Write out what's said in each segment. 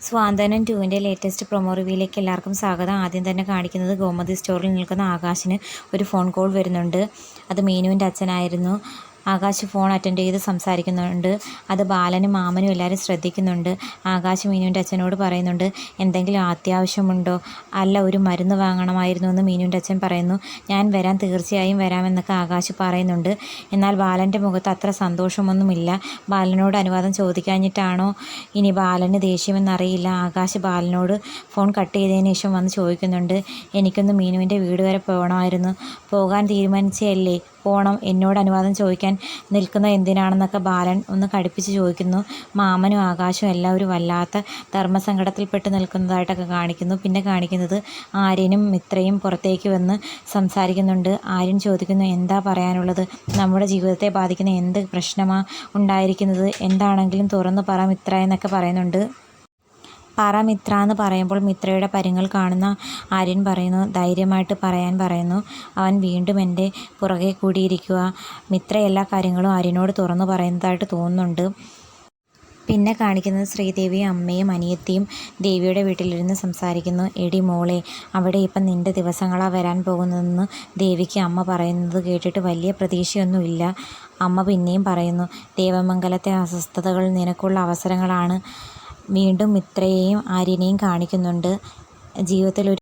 സ്വാന്തനം 2-ൻ്റെ latest promo റിവ്യൂയിലേക്ക് എല്ലാവർക്കും സ്വാഗതം. ആദ്യം തന്നെ കാണിക്കുന്നത് ഗോമതി സ്റ്റോറിൽ നിൽക്കുന്ന ആകാശിന് ഒരു ഫോൺ കോൾ വരുന്നുണ്ട്. അത് മീനുവിൻ്റെ അച്ഛനായിരുന്നു. ആകാശ് ഫോൺ അറ്റൻഡ് ചെയ്ത് സംസാരിക്കുന്നുണ്ട്. അത് ബാലനും മാമനും എല്ലാവരും ശ്രദ്ധിക്കുന്നുണ്ട്. ആകാശ് മീനുവിൻ്റെ അച്ഛനോട് പറയുന്നുണ്ട്, എന്തെങ്കിലും അത്യാവശ്യമുണ്ടോ? അല്ല, ഒരു മരുന്ന് വാങ്ങണമായിരുന്നു എന്ന് മീനുവിൻ്റെ അച്ഛൻ പറയുന്നു. ഞാൻ വരാം, തീർച്ചയായും വരാമെന്നൊക്കെ ആകാശ് പറയുന്നുണ്ട്. എന്നാൽ ബാലൻ്റെ മുഖത്ത് അത്ര സന്തോഷമൊന്നുമില്ല. ബാലനോട് അനുവാദം ചോദിക്കാഞ്ഞിട്ടാണോ ഇനി ബാലന് ദേഷ്യമെന്നറിയില്ല. ആകാശ് ബാലനോട് ഫോൺ കട്ട് ചെയ്തതിന് ശേഷം വന്ന് ചോദിക്കുന്നുണ്ട്, എനിക്കൊന്ന് മീനുവിൻ്റെ വീട് വരെ പോകണമായിരുന്നു. പോകാൻ തീരുമാനിച്ചല്ലേ? പോകണം. എന്നോട് അനുവാദം ചോദിക്കാൻ നിൽക്കുന്നത് എന്തിനാണെന്നൊക്കെ ബാലൻ ഒന്ന് കടുപ്പിച്ച് ചോദിക്കുന്നു. മാമനും ആകാശവും എല്ലാവരും വല്ലാത്ത ധർമ്മസങ്കടത്തിൽപ്പെട്ട് നിൽക്കുന്നതായിട്ടൊക്കെ കാണിക്കുന്നു. പിന്നെ കാണിക്കുന്നത് ആര്യനും മിത്രയും പുറത്തേക്ക് വന്ന് സംസാരിക്കുന്നുണ്ട്. ആര്യൻ ചോദിക്കുന്നു, എന്താ പറയാനുള്ളത്? നമ്മുടെ ജീവിതത്തെ ബാധിക്കുന്ന എന്ത് പ്രശ്നമാണ് ഉണ്ടായിരിക്കുന്നത്? എന്താണെങ്കിലും തുറന്നു പറ മിത്ര എന്നൊക്കെ പറയുന്നുണ്ട്. പറ മിത്ര എന്ന് പറയുമ്പോൾ മിത്രയുടെ പരിങ്ങൾ കാണുന്ന ആര്യൻ പറയുന്നു, ധൈര്യമായിട്ട് പറയാൻ പറയുന്നു. അവൻ വീണ്ടും എൻ്റെ പുറകെ കൂടിയിരിക്കുക. മിത്ര എല്ലാ കാര്യങ്ങളും ആര്യനോട് തുറന്നു പറയുന്നതായിട്ട് തോന്നുന്നുണ്ട്. പിന്നെ കാണിക്കുന്നത് ശ്രീദേവിയും അമ്മയും അനിയത്തിയും ദേവിയുടെ വീട്ടിലിരുന്ന് സംസാരിക്കുന്നു. എടി മോളെ, അവിടെ ഇപ്പം നിൻ്റെ ദിവസങ്ങളാണ് വരാൻ പോകുന്നതെന്ന് ദേവിക്ക് അമ്മ പറയുന്നത് കേട്ടിട്ട് വലിയ പ്രതീക്ഷയൊന്നുമില്ല. അമ്മ പിന്നെയും പറയുന്നു, ദേവമംഗലത്തെ അസ്വസ്ഥതകൾ നിനക്കുള്ള അവസരങ്ങളാണ്. വീണ്ടും മിത്രയെയും ആര്യനെയും കാണിക്കുന്നുണ്ട്. ജീവിതത്തിൽ ഒരു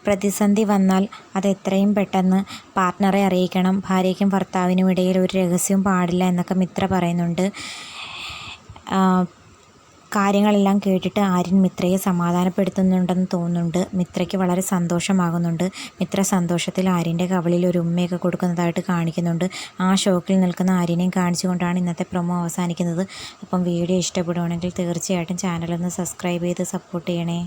പ്രതിസന്ധി വന്നാൽ അത് എത്രയും പെട്ടെന്ന് പാർട്ട്ണറെ അറിയിക്കണം. ഭാര്യയ്ക്കും ഭർത്താവിനും ഇടയിൽ ഒരു രഹസ്യവും പാടില്ല എന്നൊക്കെ മിത്ര പറയുന്നുണ്ട്. കാര്യങ്ങളെല്ലാം കേട്ടിട്ട് ആര്യൻ മിത്രയെ സമാധാനപ്പെടുത്തുന്നുണ്ടെന്ന് തോന്നുന്നുണ്ട്. മിത്രയ്ക്ക് വളരെ സന്തോഷമാകുന്നുണ്ട്. മിത്ര സന്തോഷത്തിൽ ആര്യൻ്റെ കവിളിൽ ഒരു ഉമ്മയൊക്കെ കൊടുക്കുന്നതായിട്ട് കാണിക്കുന്നുണ്ട്. ആ ഷോക്കിൽ നിൽക്കുന്ന ആര്യനെയും കാണിച്ചുകൊണ്ടാണ് ഇന്നത്തെ പ്രൊമോ അവസാനിക്കുന്നത്. അപ്പം വീഡിയോ ഇഷ്ടപ്പെടുവാണെങ്കിൽ തീർച്ചയായിട്ടും ചാനലൊന്ന് സബ്സ്ക്രൈബ് ചെയ്ത് സപ്പോർട്ട് ചെയ്യണേ.